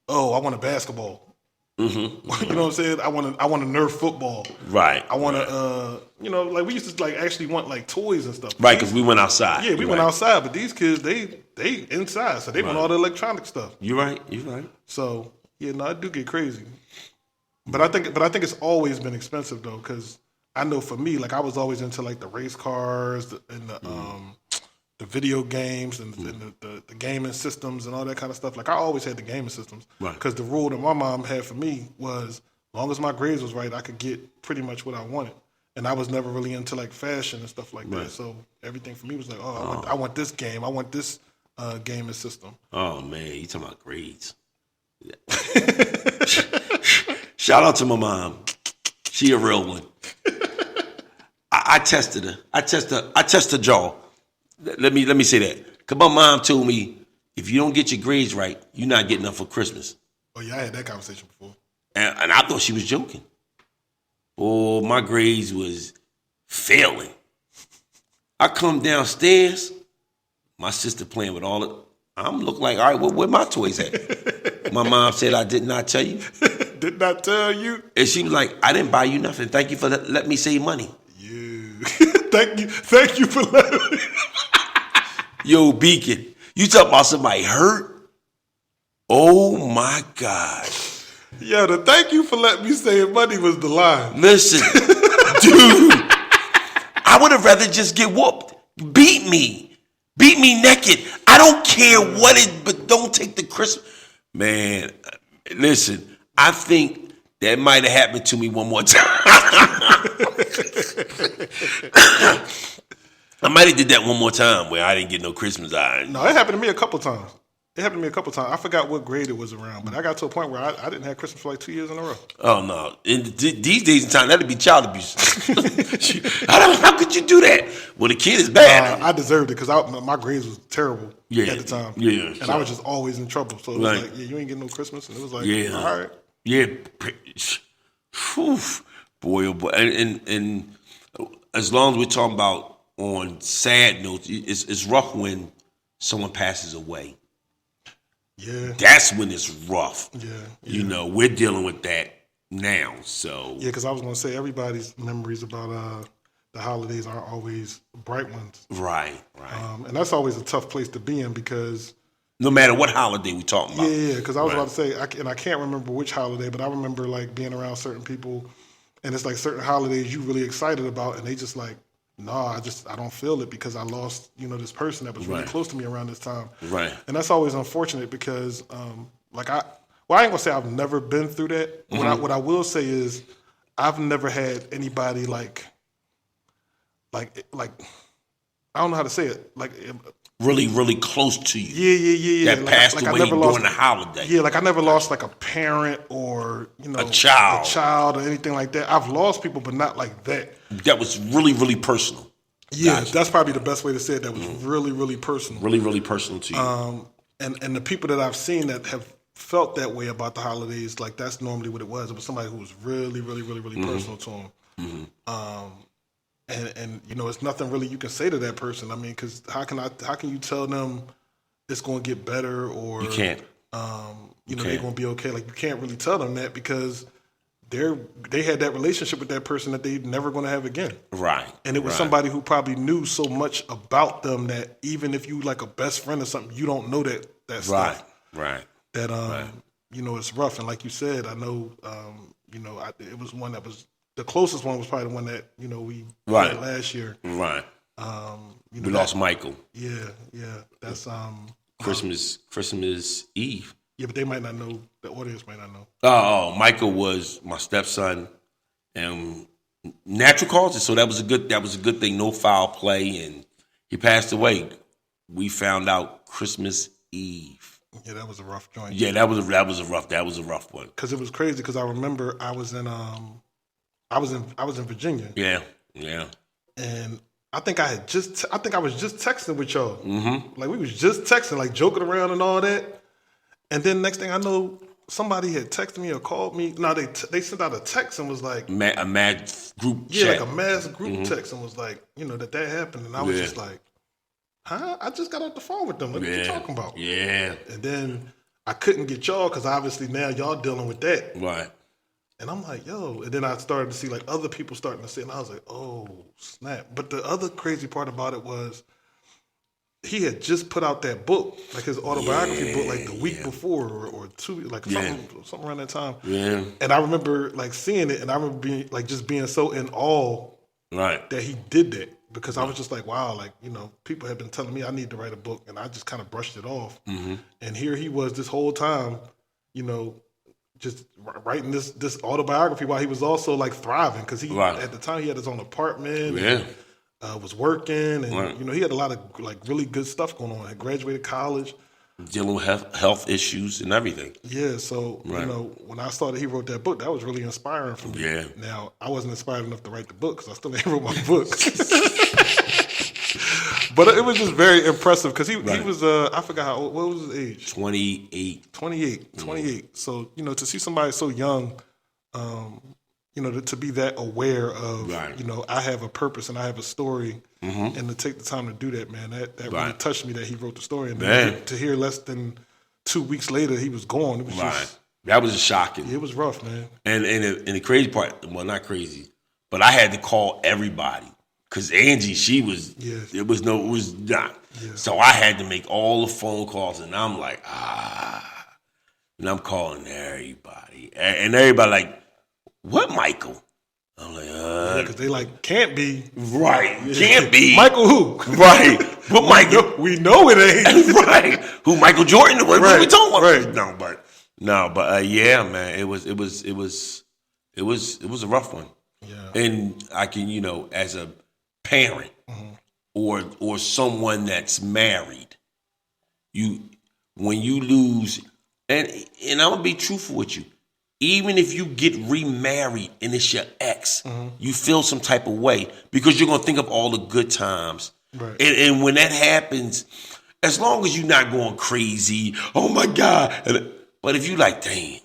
oh, I want a basketball. You know what I'm saying? I want a Nerf football. Right. I want to, like we used to like actually want like toys and stuff. Right, because we went outside. Yeah, we went outside, but these kids, they inside, so they want all the electronic stuff. You're right. So yeah, no, I do get crazy. But I think it's always been expensive though, because I know for me, like I was always into like the race cars and the video games and the gaming systems and all that kind of stuff. Like I always had the gaming systems because the rule that my mom had for me was, as long as my grades was right, I could get pretty much what I wanted. And I was never really into like fashion and stuff like that. So everything for me was like, I want this game, I want this gaming system. Oh man, you talking about grades? Shout out to my mom. She a real one. I tested her. I test her jaw. Let me say that. Cause my mom told me, if you don't get your grades right, you're not getting up for Christmas. Oh yeah, I had that conversation before. And I thought she was joking. Oh, my grades was failing. I come downstairs, my sister playing with all it. I'm looking like, all right, where my toys at? My mom said, I did not tell you. Did not tell you? And she was like, I didn't buy you nothing. Thank you for letting me save money. Yeah. Thank you for letting me. Yo, Beacon, you talking about somebody hurt? Oh my God. Yeah, the thank you for letting me save money was the line. Listen, dude, I would have rather just get whooped. Beat me naked. I don't care what it, but don't take the Christmas. Man, listen, I think that might have happened to me one more time. I might have did that one more time where I didn't get no Christmas. No, it happened to me a couple times. I forgot what grade it was around, but I got to a point where I didn't have Christmas for like 2 years in a row. Oh, no. These days and time, that'd be child abuse. How could you do that? Well, the kid is bad. I deserved it because my grades was terrible at the time. Yeah. And I was just always in trouble. So it was like, you ain't getting no Christmas. And it was like, all right. Yeah. Whew. Boy, oh boy. And as long as we're talking about on sad notes, it's rough when someone passes away. Yeah. That's when it's rough. Yeah. You know, we're dealing with that now. So Yeah, because I was going to say everybody's memories about the holidays aren't always bright ones. Right. And that's always a tough place to be in because no matter what holiday we talking about. Yeah, because I was about to say, I can't remember which holiday, but I remember like being around certain people, and it's like certain holidays you really excited about, and they just like, I don't feel it because I lost, this person that was really close to me around this time. Right. And that's always unfortunate because, I ain't gonna say I've never been through that. What I will say is, I've never had anybody like I don't know how to say it, like really, really close to you. Yeah. That passed away during the holiday. Yeah, like I never lost like a parent or a child or anything like that. I've lost people, but not like that. That was really, really personal. Yeah, that's probably the best way to say it. That was really, really personal. Really, really personal to you. And the people that I've seen that have felt that way about the holidays, like that's normally what it was. It was somebody who was really, really, really, really personal to them. And it's nothing really you can say to that person. I mean, because how can you tell them it's going to get better or you can't? They're going to be okay. Like you can't really tell them that because they had that relationship with that person that they're never going to have again. Right. And it was somebody who probably knew so much about them that even if you like a best friend or something, you don't know that stuff. Right. That it's rough. And like you said, I know it was one that was. The closest one was probably the one that we had last year. Right. We lost Michael. Yeah. That's Christmas Eve. Yeah, but they might not know. The audience might not know. Oh, Michael was my stepson, and natural causes. So that was a good thing. No foul play, and he passed away. We found out Christmas Eve. Yeah, that was a rough joint. Yeah, that was a rough one. Because it was crazy. Because I remember I was in Virginia. Yeah. And I think I was just texting with y'all. Mm-hmm. Like we was just texting, like joking around and all that. And then next thing I know, somebody had texted me or called me. No, they sent out a text and was like a mad group chat. Yeah, like a mass group text and was like, that happened. And I was just like, huh? I just got off the phone with them. What are you talking about? Yeah. And then I couldn't get y'all because obviously now y'all dealing with that. Right. And I'm like, yo. And then I started to see like other people starting to say, and I was like, oh, snap. But the other crazy part about it was he had just put out that book, like his autobiography book, like the week before or 2, like something around that time. Yeah. And I remember like seeing it, and I remember being like just being so in awe that he did that. Because I was just like, wow, like, people have been telling me I need to write a book, and I just kind of brushed it off. Mm-hmm. And here he was this whole time, just writing this autobiography while he was also like thriving. Because at the time he had his own apartment. Yeah. And, was working, and he had a lot of like really good stuff going on. Had graduated college, dealing with health issues and everything. Yeah, so when I saw that he wrote that book, that was really inspiring for me. Yeah. Now I wasn't inspired enough to write the book because I still ain't wrote my book. But it was just very impressive because he was I forgot how old, what was his age? 28. 28. Mm-hmm. So to see somebody so young. To be that aware of, I have a purpose and I have a story, and to take the time to do that, man, that really touched me that he wrote the story. And then to hear less than 2 weeks later he was gone, it was just... That was shocking. It was rough, man. And the crazy part, well, not crazy, but I had to call everybody because Angie, it was not. Yeah. So I had to make all the phone calls, and I'm like, and I'm calling everybody. And everybody like, what Michael? I'm like, because they like, can't be. Right, can't be. Michael who? Right. But Michael. We know it ain't. Right. Who, Michael Jordan? What are we talking about? Right. No, but yeah, man, it was a rough one. Yeah. And I can, as a parent or someone that's married, when you lose, and I'm gonna be truthful with you. Even if you get remarried and it's your ex, you feel some type of way because you're going to think of all the good times. Right. And when that happens, as long as you're not going crazy, oh my God. But if you like, dang,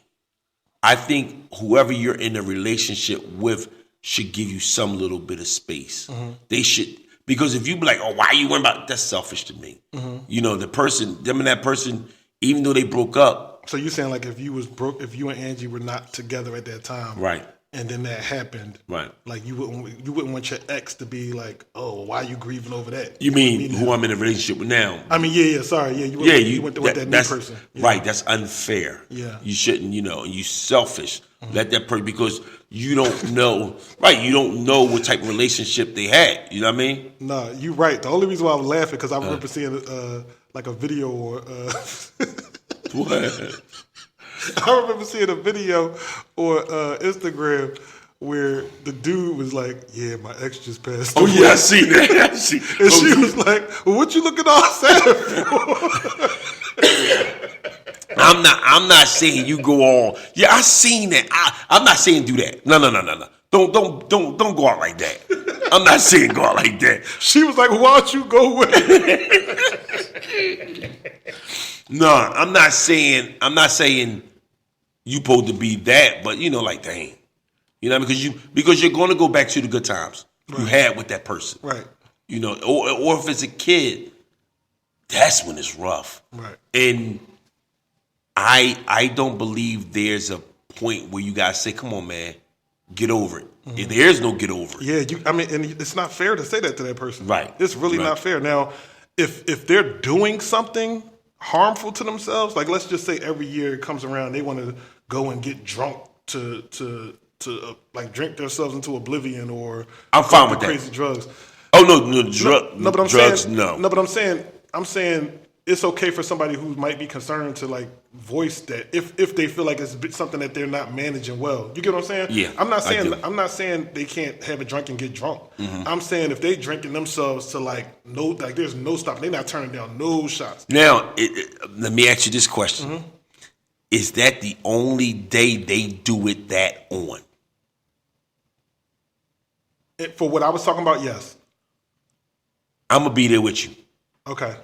I think whoever you're in a relationship with should give you some little bit of space. They should, because if you be like, oh, why you worrying about, that's selfish to me. The person, them and that person, even though they broke up, So you're saying like if you was broke, if you and Angie were not together at that time, Right. and then that happened, Right. like you wouldn't want your ex to be like, oh, why are you grieving over that? You mean who I'm in a relationship with now? I mean, yeah, sorry, yeah, you went with that new person, right? That's unfair. Yeah, you shouldn't. You selfish. Let that person, because you don't know, right? You don't know what type of relationship they had. You know what I mean? No, you're right. The only reason why I was laughing because I remember seeing like a video or what? I remember seeing a video on Instagram where the dude was like, "Yeah, my ex just passed away." Oh yeah, I seen that. And she was like, "Well, what you looking all sad for?" I'm not saying you go on. Yeah, I seen that. I'm not saying do that. No. Don't go out like that. I'm not saying go out like that. She was like, "Why don't you go with it?" No, I'm not saying you supposed to be that, but like dang. You know, because you're going to go back to the good times you had with that person. Right. Or if it's a kid, that's when it's rough. Right. And I don't believe there's a point where you guys say, come on, man, get over it. Mm-hmm. There's no get over it. Yeah, and it's not fair to say that to that person. Right. It's really not fair. Now, if they're doing something harmful to themselves, like let's just say every year it comes around, they want to go and get drunk to like drink themselves into oblivion, or I'm fine with that. Crazy drugs. Oh no, but I'm drugs, saying, no. No, but I'm saying it's okay for somebody who might be concerned to like voice that if they feel like it's something that they're not managing well. You get what I'm saying? Yeah. I'm not saying they can't have a drink and get drunk. Mm-hmm. I'm saying if they drinking themselves to there's no stopping. They're not turning down no shots. Now, let me ask you this question. Mm-hmm. Is that the only day they do it that on? For what I was talking about, yes. I'm going to be there with you. Okay.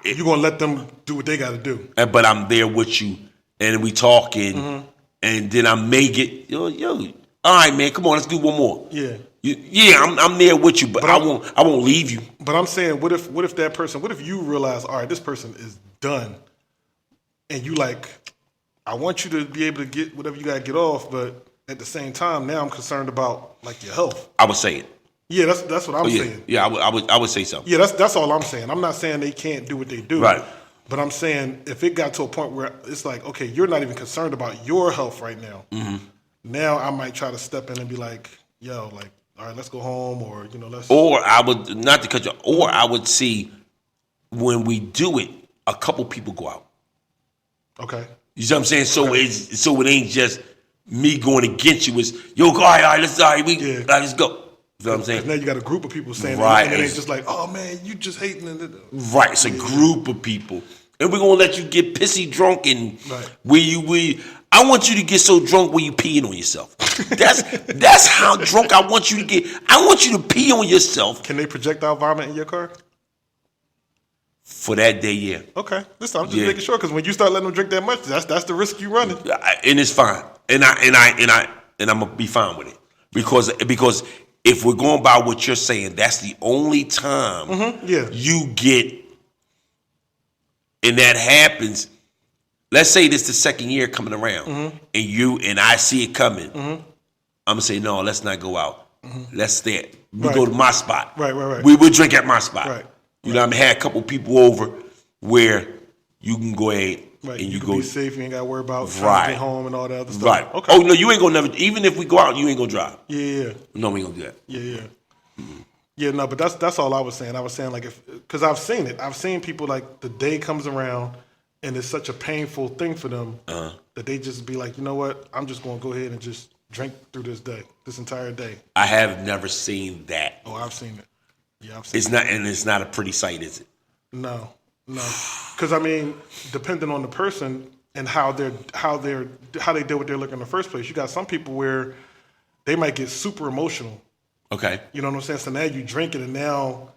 You're going to let them do what they got to do. But I'm there with you, and we talking, and then I may get, yo, all right, man, come on, let's do one more. Yeah. I'm there with you, but I won't leave you. But I'm saying, what if you realize, all right, this person is done, and you like, I want you to be able to get whatever you got to get off, but at the same time, now I'm concerned about like your health. I would say it. Yeah, that's what I'm saying. Yeah, I would say so. Yeah, that's all I'm saying. I'm not saying they can't do what they do. Right. But I'm saying if it got to a point where it's like, okay, you're not even concerned about your health right now. Mm-hmm. Now I might try to step in and be like, yo, like, all right, let's go home, or let's. Or I would not to cut you. Or I would see when we do it, a couple people go out. Okay. You see what I'm saying? So it ain't just me going against you. It's yo, go, all right, let's go. You know what I'm saying? Now you got a group of people saying right. And it ain't just like, oh man, you just hating it. Right, it's a group of people. And we're gonna let you get pissy drunk and I want you to get so drunk where you peeing on yourself. That's how drunk I want you to get. I want you to pee on yourself. Can they projectile vomit in your car? For that day, yeah. Okay. Listen, I'm just making sure, because when you start letting them drink that much, that's the risk you running. And it's fine. And I'm gonna be fine with it. Because if we're going by what you're saying, that's the only time you get, and that happens. Let's say this the second year coming around, and I see it coming. I'm gonna say, no, let's not go out. Let's stay. We go to my spot. Right. We will drink at my spot. Right. You know, I had a couple people over where you can go ahead and you can go be safe. You ain't got to worry about trying to get home and all that other stuff. Right. Okay. Oh no, you ain't gonna never. Even if we go out, you ain't gonna drive. Yeah. No, we ain't gonna do that. Yeah. Mm-hmm. Yeah. No, but that's all I was saying. I was saying like because I've seen it. I've seen people like the day comes around and it's such a painful thing for them that they just be like, you know what? I'm just gonna go ahead and just drink through this entire day. I have never seen that. Oh, I've seen it. Yeah, I've seen it. It's not a pretty sight, is it? No. Because I mean, depending on the person and how they deal with their liquor in the first place, you got some people where they might get super emotional. Okay. You know what I'm saying? So now you drink it, and now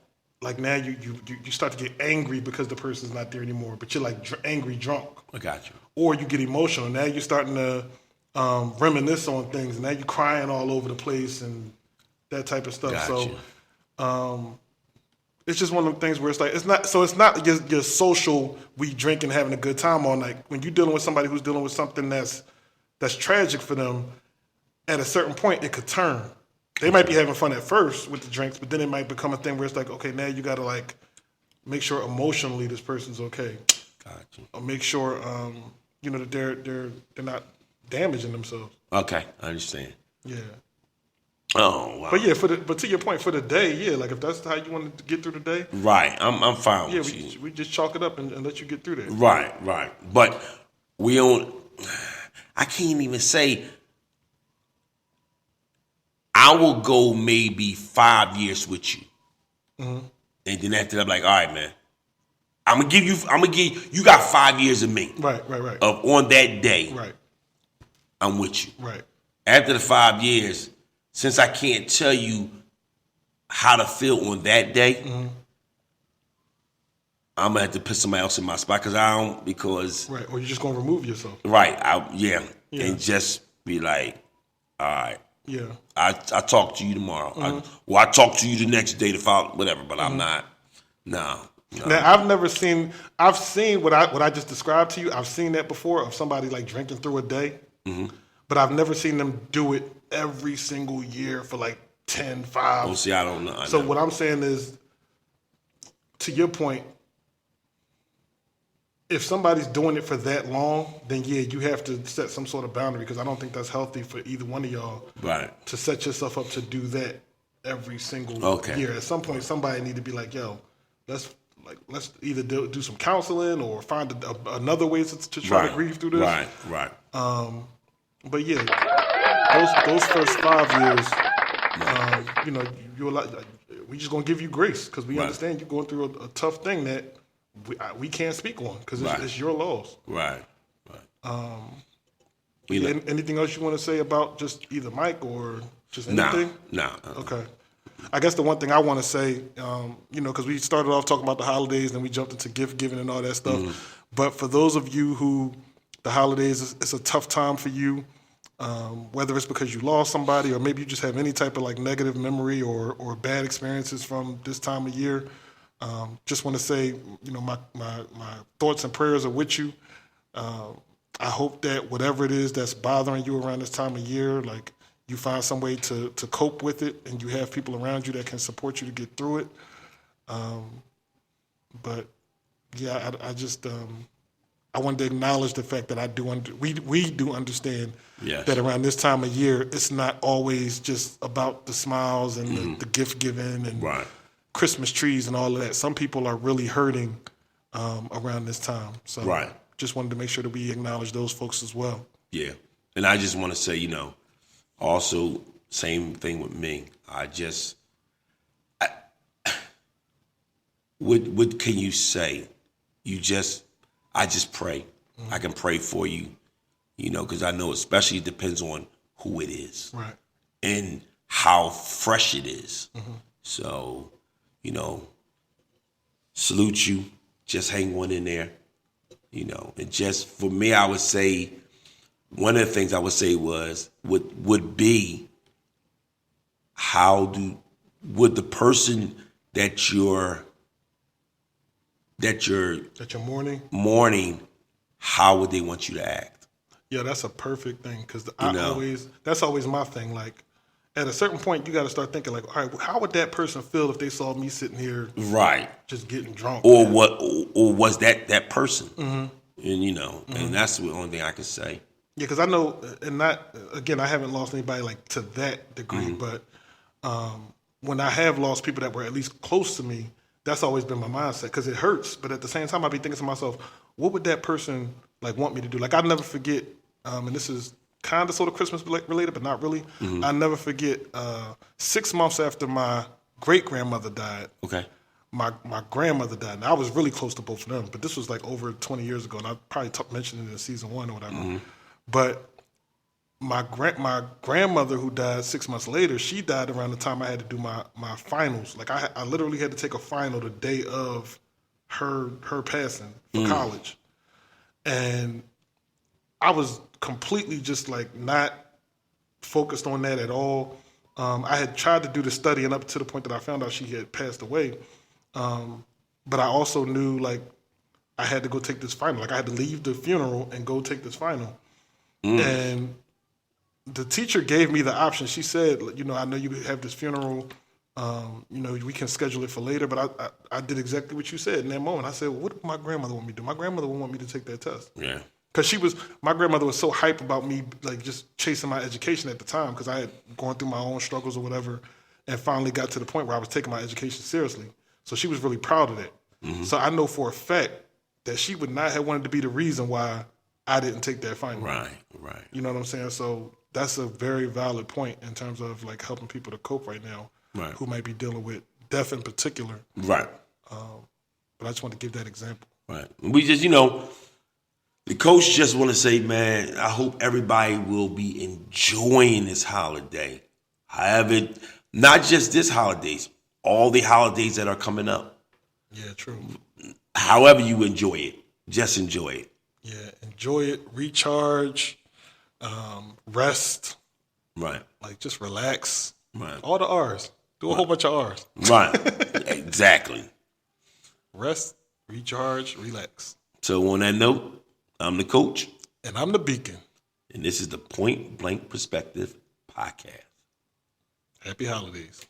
you start to get angry because the person's not there anymore. But you're like angry drunk. I got you. Or you get emotional. Now you're starting to reminisce on things, and now you're crying all over the place and that type of stuff. Got so. you. it's just one of them things where it's like, it's not your social, we drinking, having a good time all night. When you're dealing with somebody who's dealing with something that's tragic for them, at a certain point, it could turn. They might be having fun at first with the drinks, but then it might become a thing where it's like, okay, now you got to like make sure emotionally this person's okay. Gotcha. Or make sure, that they're not damaging themselves. Okay, I understand. Yeah. Oh wow. But yeah, but to your point, for the day, yeah, like if that's how you want to get through the day, right? I'm fine with you. We just chalk it up and let you get through that. Right. But we don't. I can't even say. I will go maybe 5 years with you, and then after that, I'm like, all right, man. I'm gonna give you got 5 years of me. Right. Of on that day. Right. I'm with you. Right. After the 5 years, since I can't tell you how to feel on that day, I'm gonna have to put somebody else in my spot because right, or you're just gonna remove yourself. Right. And just be like, all right. Yeah. I talk to you tomorrow. I talk to you the next day to follow whatever, but I'm not. No. Now I've seen what I just described to you. I've seen that before of somebody like drinking through a day, but I've never seen them do it every single year for like 10, 5. Oh, see, I don't know. So what I'm saying is, to your point, if somebody's doing it for that long, then yeah, you have to set some sort of boundary because I don't think that's healthy for either one of y'all. Right. To set yourself up to do that every single year. At some point, somebody need to be like, yo, let's either do some counseling or find another way to try to grieve through this. Right. But yeah, those first 5 years, we just gonna give you grace because we understand you're going through a tough thing that we can't speak on because it's your loss. Right. Anything else you want to say about just either Mike or just anything? No. Okay. I guess the one thing I want to say, because we started off talking about the holidays and we jumped into gift giving and all that stuff. But for those of you who the holidays it's a tough time for you, whether it's because you lost somebody or maybe you just have any type of like negative memory or bad experiences from this time of year, just want to say, my thoughts and prayers are with you. I hope that whatever it is that's bothering you around this time of year, like you find some way to cope with it and you have people around you that can support you to get through it. But yeah, I wanted to acknowledge the fact that we do understand that around this time of year, it's not always just about the smiles and the gift giving and Christmas trees and all of that. Some people are really hurting around this time. So just wanted to make sure that we acknowledge those folks as well. Yeah. And I just want to say, also same thing with me. What can you say? I just pray. I can pray for you, because I know especially it depends on who it is. Right. And how fresh it is. So, salute you. Just hang one in there, And just for me, I would say, one of the things I would say would be would the person that you're mourning, how would they want you to act? Yeah, that's a perfect thing because that's always my thing. Like at a certain point, you got to start thinking like, all right, how would that person feel if they saw me sitting here, just getting drunk, or was that person? And and that's the only thing I can say. Yeah, because I know, and I haven't lost anybody like to that degree, but when I have lost people that were at least close to me, that's always been my mindset because it hurts. But at the same time, I'd be thinking to myself, what would that person like want me to do? Like I'll never forget, and this is kind of sort of Christmas related, but not really. I'll never forget 6 months after my great-grandmother died. Okay. My grandmother died. And I was really close to both of them, but this was like over 20 years ago, and I probably mentioned it in season 1 or whatever. But my grandmother who died 6 months later, she died around the time I had to do my finals. Like I literally had to take a final the day of her passing for college. And I was completely just like not focused on that at all. I had tried to do the study, and up to the point that I found out she had passed away, But I also knew like I had to go take this final. Like I had to leave the funeral and go take this final. And the teacher gave me the option. She said, you know, I know you have this funeral. You know, we can schedule it for later. But I did exactly what you said in that moment. I said, well, what would my grandmother want me to do? My grandmother would want me to take that test. Yeah. Because my grandmother was so hype about me, like just chasing my education at the time. Because I had gone through my own struggles or whatever, and finally got to the point where I was taking my education seriously. So she was really proud of that. So I know for a fact that she would not have wanted to be the reason why I didn't take that final. Right. You know what I'm saying? So that's a very valid point in terms of like helping people to cope right now, who might be dealing with death in particular. Right. But I just want to give that example. Right. We just, you know, the coach just want to say, man, I hope everybody will be enjoying this holiday. However, not just this holidays, all the holidays that are coming up. Yeah, true. However you enjoy it, just enjoy it. Yeah, enjoy it, recharge, rest. Right. Like just relax. Right. All the R's. Do a whole bunch of R's. Right. Exactly. Rest, recharge, relax. So on that note, I'm the coach. And I'm the beacon. And this is the Point Blank Perspective Podcast. Happy holidays.